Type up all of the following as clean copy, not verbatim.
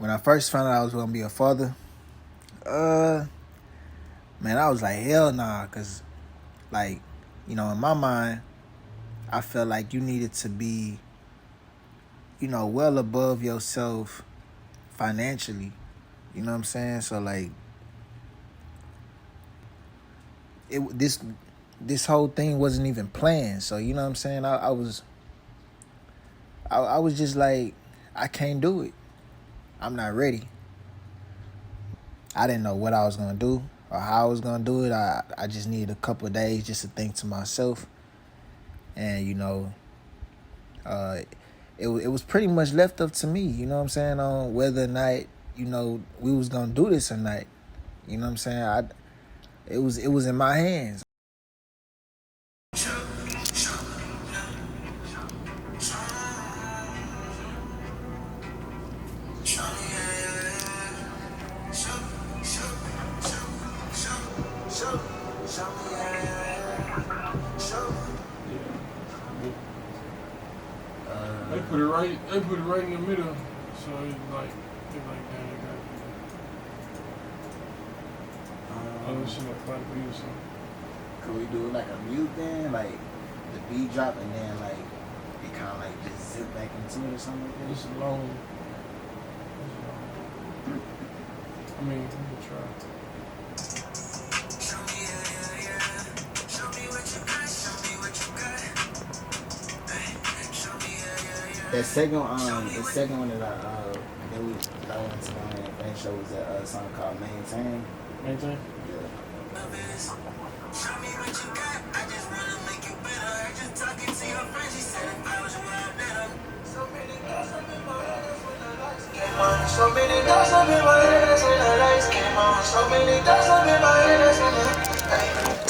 when I first found out I was gonna be a father, man, I was like, hell nah, cause like, in my mind, I felt like you needed to be, well above yourself financially. You know what I'm saying? So like, this whole thing wasn't even planned. So you know what I'm saying? I was just like, I can't do it. I'm not ready. I didn't know what I was gonna do or how I was gonna do it. I just needed a couple of days just to think to myself, and it was pretty much left up to me. You know what I'm saying, on whether or not we was gonna do this or not. You know what I'm saying? It was in my hands. They put it right in the middle, so it's like that. Shit like fun for you or something. Could we do like a mute then, like the beat drop, and then like it kind of like just zip back into it or something like that? It's long. I mean, we can try. That second one that I went to my fan show was a song called Maintain. Maintain? Yeah. Show me what you got, I just wanna make you better. I just talking to your friend, she said if I was you, I'd let her. So many girls up in my head, that's when the lights came on. So many girls up in my head, that's when the lights came on. So many girls up in my head, that's when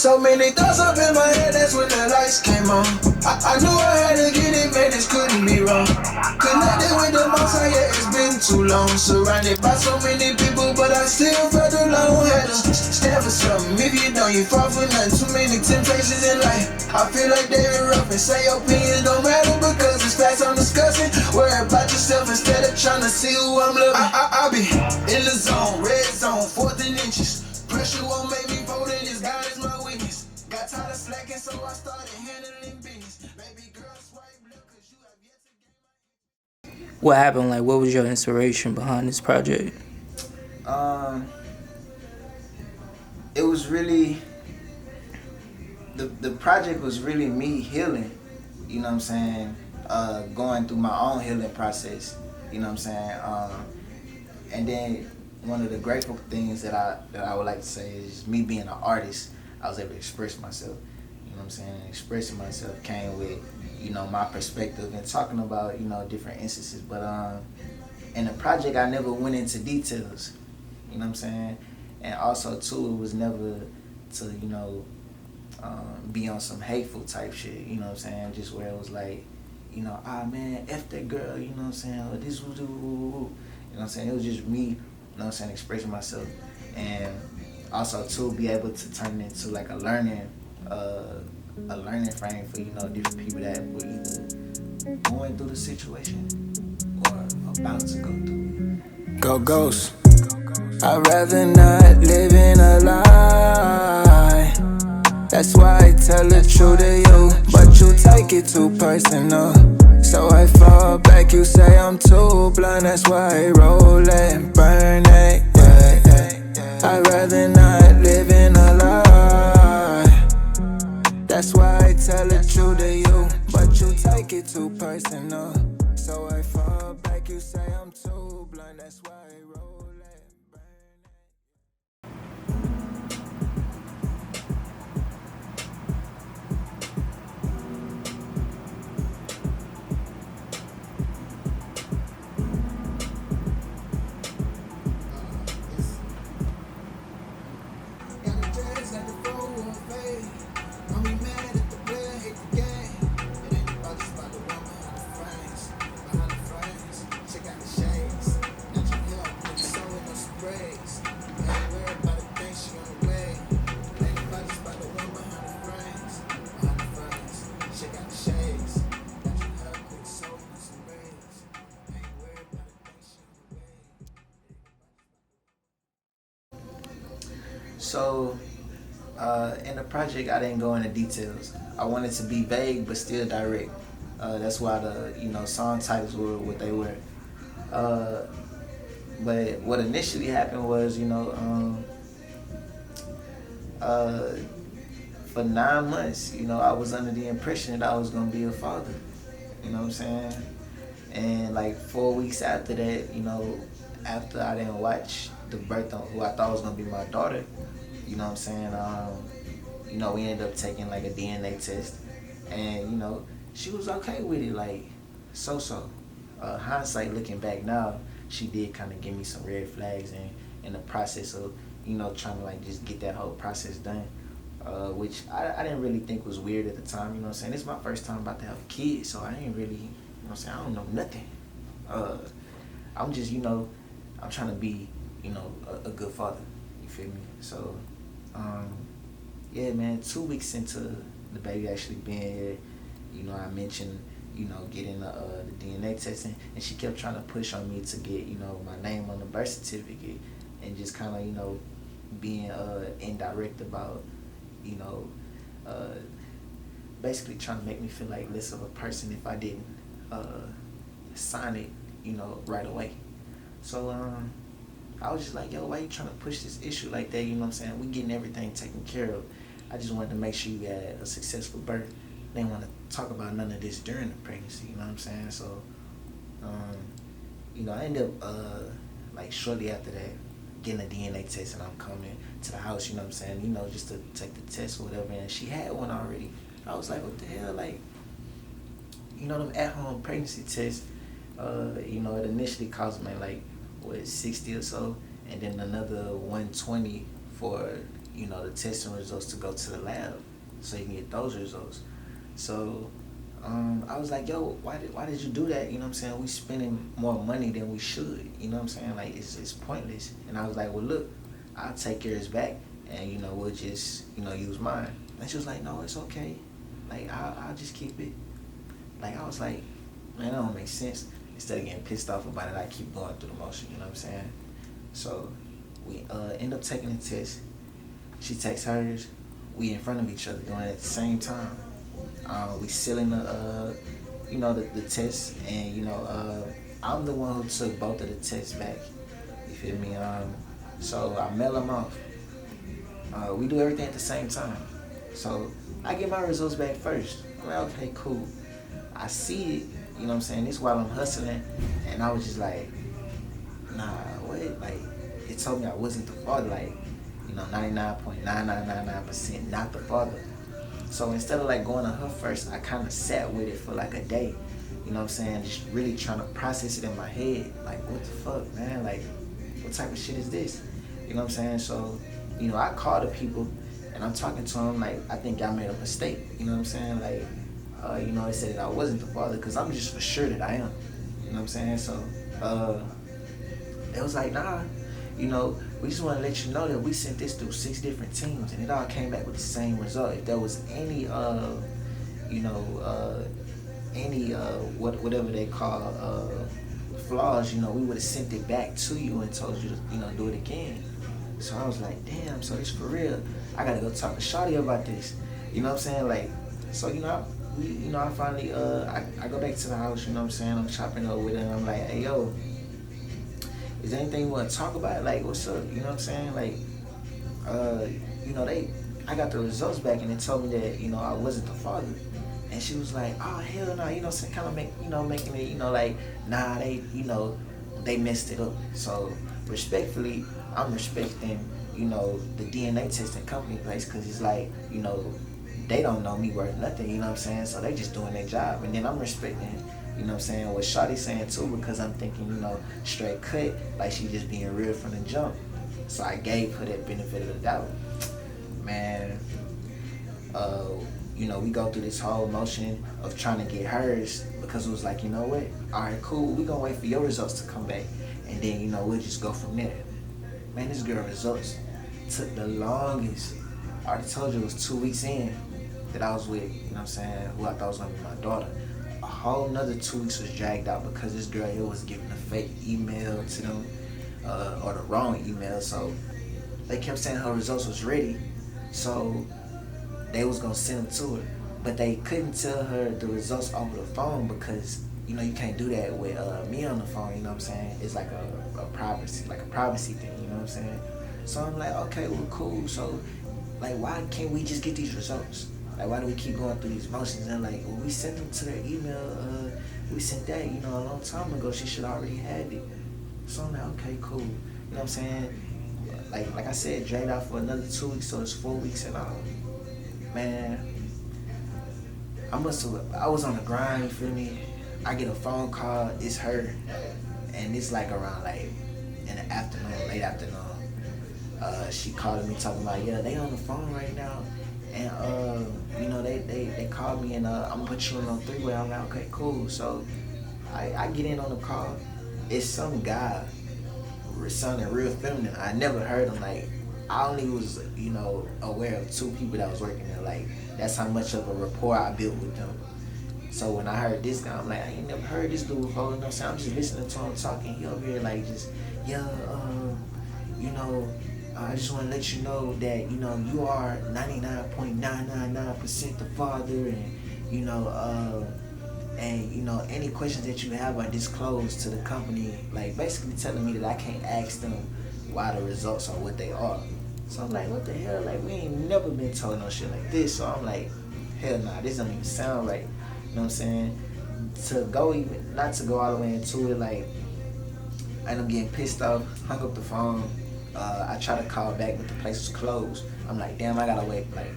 so many thoughts up in my head, that's when the lights came on. I knew I had to get it, man, this couldn't be wrong. Connected with the most high, yeah, it's been too long. Surrounded by so many people, but I still felt alone. Had to stand for something, if you don't, you fall for nothing. Too many temptations in life, I feel like they were rough. And say your opinions don't matter, because it's facts I'm discussing. Worry about yourself instead of trying to see who I'm loving. I be in the zone, red zone, 4th and inches. Pressure won't make me fold in this, God is my witness. Got tired of slacking, so I started handling business. Baby girl, swipe left, cause you have yet to get my... What happened? Like, what was your inspiration behind this project? It was really, the project was really me healing, you know what I'm saying, going through my own healing process, you know what I'm saying, and then one of the grateful things that I would like to say is me being an artist, I was able to express myself, you know what I'm saying, and expressing myself came with, my perspective and talking about, different instances, but in the project I never went into details, you know what I'm saying, and also too, it was never to, be on some hateful type shit, you know what I'm saying, just where it was like, man, F that girl, you know what I'm saying, or this will do, you know what I'm saying, it was just me, you know what I'm saying, expressing myself, and also to be able to turn it into like a learning frame for, different people that were either going through the situation or about to go through it. Go Ghostt. I'd rather not live in a lie. That's why I tell the truth to you, but you take it too personal. So I fall back, you say I'm too blind. That's why I roll it, burn it, yeah. I'd rather not live in a lie. That's why I tell the truth to you, but you take it too personal. So I fall back, you say I'm too blind. That's why I roll it, burn it. So in the project, I didn't go into details. I wanted to be vague but still direct. That's why the song titles were what they were. But what initially happened was, uh, for 9 months, I was under the impression that I was gonna be a father. You know what I'm saying? And like 4 weeks after that, after I didn't watch the birth of who I thought was gonna be my daughter, you know what I'm saying? We ended up taking like a DNA test, and she was okay with it, like so. Hindsight, looking back now, she did kind of give me some red flags, and in the process of trying to like just get that whole process done, which I didn't really think was weird at the time. You know what I'm saying? This is my first time about to have a kid, so I ain't really, what I'm saying, I don't know nothing. I'm just, I'm trying to be, a good father. You feel me? So, yeah, man. 2 weeks into the baby actually being here, I mentioned, getting the DNA testing, and she kept trying to push on me to get, my name on the birth certificate, and just kind of, being indirect about, basically trying to make me feel like less of a person if I didn't sign it, right away. So I was just like, yo, why you trying to push this issue like that? You know what I'm saying? We getting everything taken care of. I just wanted to make sure you had a successful birth. They didn't want to talk about none of this during the pregnancy. You know what I'm saying? So, I ended up like shortly after that getting a DNA test, and I'm coming to the house. You know what I'm saying? Just to take the test or whatever. And she had one already. I was like, what the hell? Like, them at-home pregnancy tests. It initially cost me like, what, 60 or so, and then another 120 for, the testing results to go to the lab so you can get those results. So I was like, yo, why did you do that? You know what I'm saying? We spending more money than we should. You know what I'm saying? Like, it's pointless. And I was like, well, look, I'll take yours back, and, we'll just, use mine. And she was like, no, it's okay. Like, I'll just keep it. Like, I was like, man, that don't make sense. Instead of getting pissed off about it, I keep going through the motion, you know what I'm saying? So we end up taking the test. She takes hers. We in front of each other doing it at the same time. We sealing the test, and I'm the one who took both of the tests back. You feel me? So I mail them off. We do everything at the same time. So I get my results back first. I'm like, okay, cool. I see it. You know what I'm saying? This while I'm hustling, and I was just like, nah, what? Like, it told me I wasn't the father, like, 99.9999% not the father. So instead of like going to her first, I kind of sat with it for like a day. You know what I'm saying? Just really trying to process it in my head. Like, what the fuck, man? Like, what type of shit is this? You know what I'm saying? So, I call the people, and I'm talking to them like, I think I made a mistake. You know what I'm saying? Like, they said that I wasn't the father, because I'm just for sure that I am. You know what I'm saying? So, it was like, nah, we just want to let you know that we sent this through 6 different teams, and it all came back with the same result. If there was any, whatever they call flaws, we would have sent it back to you and told you to, do it again. So I was like, damn, so it's for real. I gotta go talk to Shawty about this. You know what I'm saying? Like, so I finally I go back to the house. You know what I'm saying? I'm chopping up with her, and I'm like, hey yo, is there anything you want to talk about? Like, what's up? You know what I'm saying? Like, I got the results back, and they told me that, I wasn't the father. And she was like, oh, hell no, so kind of making it, like, nah, they messed it up. So, respectfully, I'm respecting, the DNA testing company place, because it's like, they don't know me worth nothing, you know what I'm saying? So they just doing their job. And then I'm respecting, you know what I'm saying, what Shawty's saying too, because I'm thinking, straight cut, like she just being real from the jump. So I gave her that benefit of the doubt. Man, we go through this whole motion of trying to get hers, because it was like, you know what? All right, cool. We gonna wait for your results to come back, and then, we'll just go from there. Man, this girl results took the longest. I already told you it was 2 weeks in that I was with, you know what I'm saying, who I thought was gonna be my daughter. A whole nother 2 weeks was dragged out because this girl here was giving a fake email to them, or the wrong email. So they kept saying her results was ready, so they was gonna send them to her, but they couldn't tell her the results over the phone because you know you can't do that with me on the phone. You know what I'm saying? It's like a privacy thing. You know what I'm saying? So I'm like, okay, well, cool. So like, why can't we just get these results? Like, why do we keep going through these motions? And like, well, we sent them to their email. We sent that, you know, a long time ago. She should already had it. So I'm like, okay, cool. You know what I'm saying? Like I said, dragged out for another 2 weeks, so it's 4 weeks and all. Man, I was on the grind, you feel me? I get a phone call, it's her, and it's like around like in the afternoon, late afternoon. She called me talking about, yeah, they on the phone right now. And you know, they called me and I'm gonna put you in on three-way. I'm like, okay, cool. So I get in on the call. It's some guy sounding real feminine. I never heard him. Like, I only was, you know, aware of 2 people that was working there. Like, that's how much of a rapport I built with them. So when I heard this guy, I'm like, I ain't never heard this dude before. You know what I'm saying? I'm just listening to him talking. He over here like just, yeah, you know, I just want to let you know that, you know, you are 99.999% the father, and, you know, any questions that you have are disclosed to the company, like basically telling me that I can't ask them why the results are what they are. So I'm like, what the hell? Like, we ain't never been told no shit like this. So I'm like, hell nah, this don't even sound right. You know what I'm saying? Not to go all the way into it, like, I end up getting pissed off, hung up the phone. I tried to call back, but the place was closed. I'm like, damn, I gotta wait like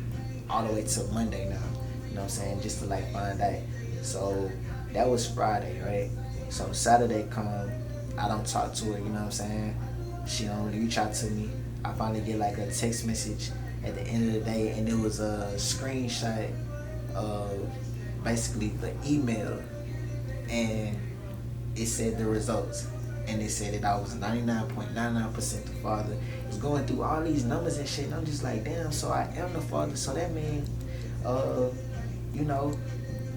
all the way till Monday now. You know what I'm saying? Just to like find out. So that was Friday, right? So Saturday come, I don't talk to her, you know what I'm saying? She don't really reach out to me. I finally get like a text message at the end of the day, and it was a screenshot of basically the email, and it said the results. And they said that I was 99.99% the father. It was going through all these numbers and shit, and I'm just like, damn, so I am the father. So that means, you know,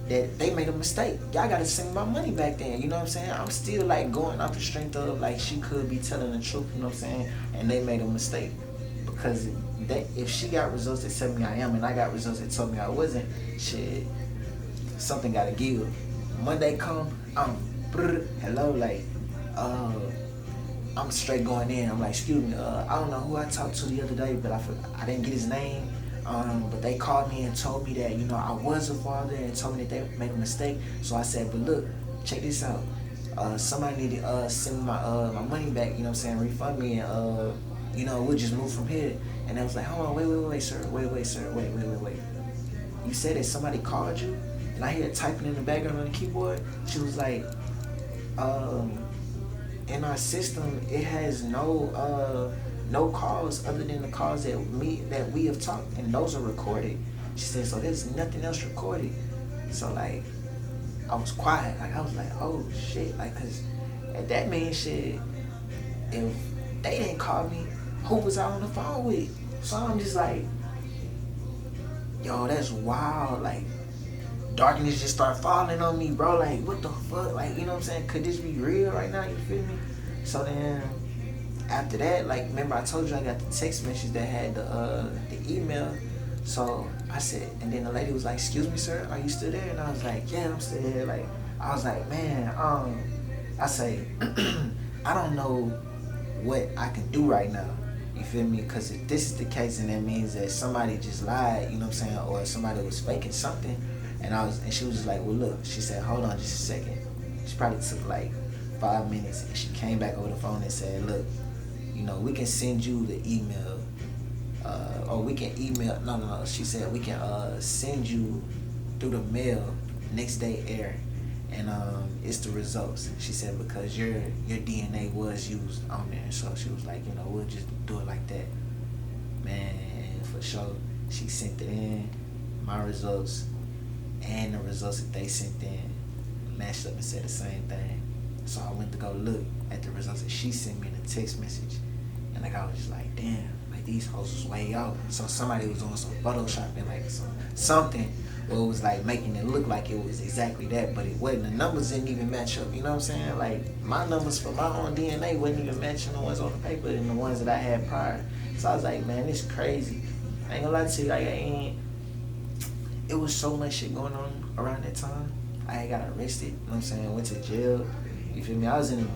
that they made a mistake. Y'all gotta send my money back then, you know what I'm saying? I'm still like going off the strength of like she could be telling the truth, you know what I'm saying? And they made a mistake. Because if she got results that told me I am, and I got results that told me I wasn't, shit, something gotta give. Monday come, I'm hello, like, I'm straight going in. I'm like, excuse me, I don't know who I talked to the other day, but I didn't get his name. But they called me and told me that, you know, I was a father, and told me that they made a mistake. So I said, but look, check this out. Somebody need to send me my money back, you know what I'm saying, refund me, and you know, we'll just move from here. And I was like, hold on, wait, sir, wait. You said that somebody called you? And I hear typing in the background on the keyboard. She was like, in our system, it has no calls other than the calls that we have talked, and those are recorded. She said, so there's nothing else recorded. So like, I was quiet. Like, I was like, oh shit, like, cause that means shit, if they didn't call me, who was I on the phone with? So I'm just like, yo, that's wild. Like, darkness just started falling on me, bro. Like, what the fuck? Like, you know what I'm saying? Could this be real right now? You feel me? So then, after that, like, remember I told you I got the text message that had the email. So I said, and then the lady was like, excuse me, sir, are you still there? And I was like, yeah, I'm still there. Like, I was like, man, I say, I don't know what I can do right now. You feel me? Because if this is the case, then that means that somebody just lied, you know what I'm saying? Or somebody was faking something. And she was just like, well, look, she said, hold on just a second. She probably took like 5 minutes, and she came back over the phone and said, look, you know, we can send you the email, or we can email, no, she said we can send you through the mail next day air, and it's the results. She said, because your DNA was used on there. So she was like, you know, we'll just do it like that. Man, for sure, she sent it in, my results, and the results that they sent in matched up and said the same thing. So I went to go look at the results that she sent me in a text message, and like, I was just like, damn, like, these hoes was way off. So somebody was doing some photoshopping, like something Well, it was like making it look like it was exactly that, but it wasn't. The numbers didn't even match up. You know what I'm saying? Like my numbers for my own DNA wasn't even matching the ones on the paper and the ones that I had prior. So I was like, man, it's crazy. I ain't gonna lie to you, like it was so much shit going on around that time. I had got arrested. You know what I'm saying? Went to jail. You feel me? I was in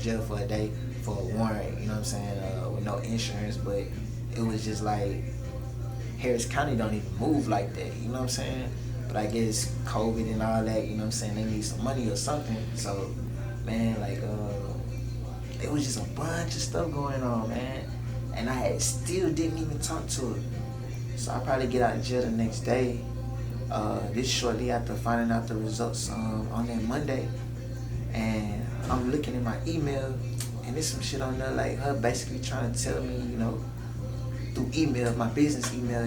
jail for a day for a warrant. You know what I'm saying? With no insurance, but it was just like Harris County don't even move like that, you know what I'm saying? But I guess COVID and all that, you know what I'm saying, they need some money or something. So, man, like, it was just a bunch of stuff going on, man. And I still didn't even talk to her. So I probably get out of jail the next day. This shortly after finding out the results on that Monday. And I'm looking at my email, and there's some shit on there, like her basically trying to tell me, through email, my business email,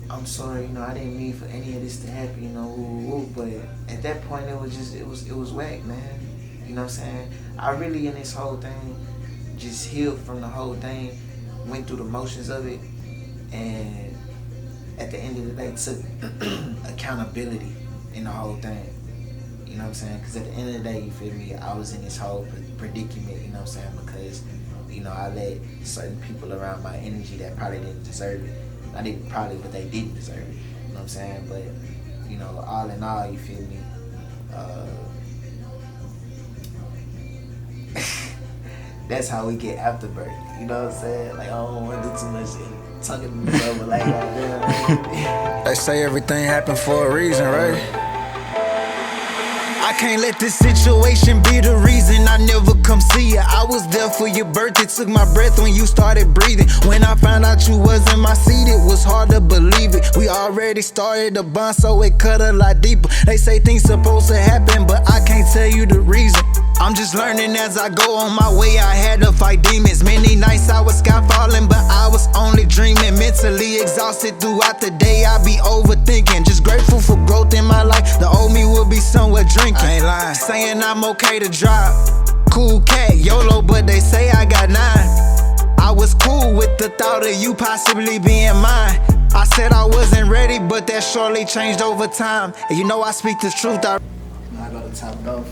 I'm sorry, I didn't mean for any of this to happen, but at that point it was whack, man. You know what I'm saying? I really in this whole thing just healed from the whole thing, went through the motions of it, and at the end of the day took accountability in the whole thing. You know what I'm saying? Because at the end of the day, you feel me, I was in this whole predicament, you know what I'm saying? Because I let certain people around my energy that probably didn't deserve it. Not even probably, but they didn't deserve it. You know what I'm saying? But, all in all, you feel me? That's how we get afterbirth. You know what I'm saying? Like, I don't want to do too much talking to me over like that. They say everything happened for a reason, right? I can't let this situation be the reason I never come see you. I was there for your birthday, took my breath when you started breathing. When I found out you was in my seat, it was hard to believe it. We already started a bond, so it cut a lot deeper. They say things supposed to happen, but I can't tell you the reason. I'm just learning as I go on my way. I had to fight demons. Many nights I was sky falling, but I was only dreaming. Mentally exhausted throughout the day, I be overthinking. Just grateful for growth in my life. The old me will be somewhere drinking. I ain't lying, saying I'm okay to drive. Cool cat, YOLO, but they say I got 9. I was cool with the thought of you possibly being mine. I said I wasn't ready, but that surely changed over time. And I speak the truth. I go to top it off,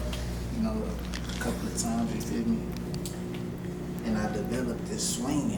a couple of times, you feel me? And I developed this swing